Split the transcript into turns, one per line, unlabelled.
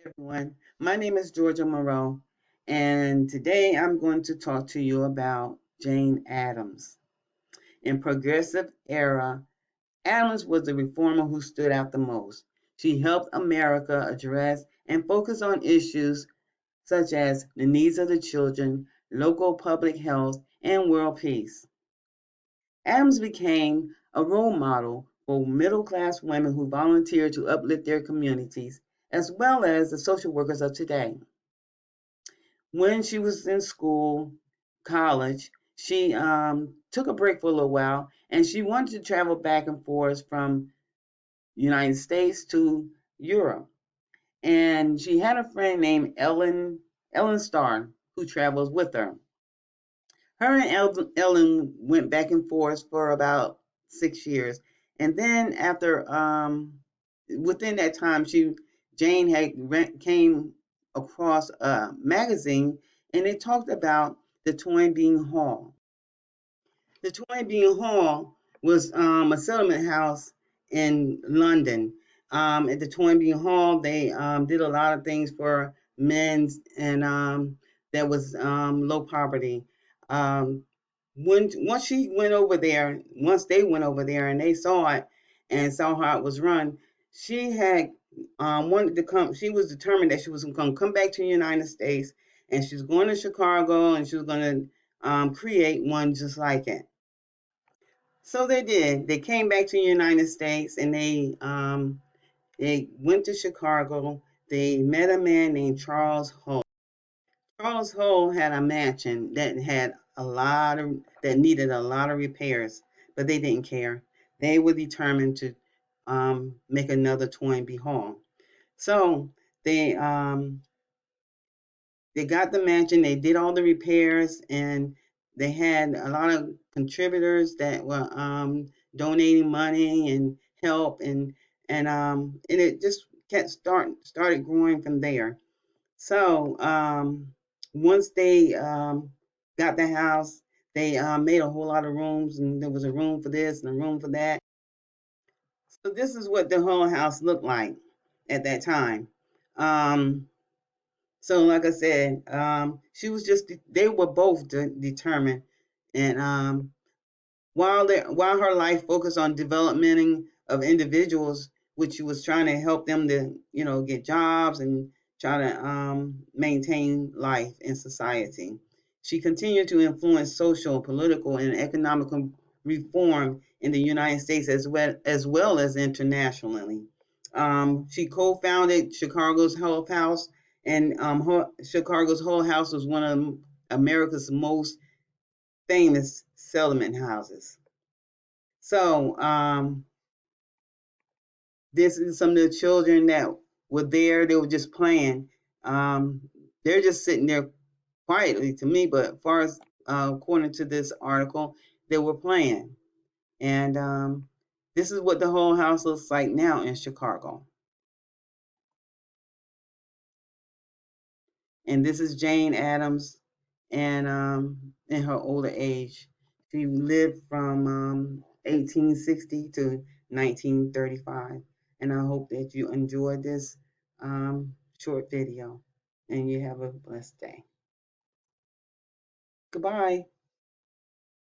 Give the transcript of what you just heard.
everyone. My name is Georgia Moreau, and today I'm going to talk to you about Jane Addams. In Progressive Era, Addams was the reformer who stood out the most. She helped America address and focus on issues such as the needs of the children, local public health, and world peace. Addams became a role model for middle class women who volunteered to uplift their communities, as well as the social workers of today. When she was in school, college, she took a break for a little while and she wanted to travel back and forth from United States to Europe. And she had a friend named Ellen Starr who travels with her. Her and Ellen went back and forth for about 6 years, and then after within that time, Jane came across a magazine, and it talked about the Toynbee Hall. The Toynbee Hall was a settlement house in London. At the Toynbee Hall, they did a lot of things for men and that was low poverty. Um, once they went over there and they saw it and saw how it was run, she had wanted to come. She was determined that she was going to come back to the United States, and she was going to Chicago, and she was going to create one just like it. So they did. They came back to the United States and they went to Chicago. They met a man named Charles Hull. Charles Hull had a mansion that needed a lot of repairs, but they didn't care. They were determined to make another Toynbee Hall. So they um, they got the mansion, they did all the repairs, and they had a lot of contributors that were donating money and help, and it just kept started growing from there. So once they got the house, they made a whole lot of rooms, and there was a room for this and a room for that. So this is what the whole house looked like at that time. Um, So, like I said, she was just they were both determined, and while her life focused on development of individuals, which she was trying to help them to get jobs and try to maintain life in society, she continued to influence social, political, and economic reform in the United States as well as internationally. She co-founded Chicago's Hull House, and Chicago's Hull House was one of America's most famous settlement houses. So this is some of the children that were there. They were just playing. Um, they're just sitting there quietly to me, but as far as according to this article, they were playing. And this is what the whole house looks like now in Chicago. And this is Jane Addams, and in her older age, she lived from 1860 to 1935. And I hope that you enjoyed this short video, and you have a blessed day. Goodbye.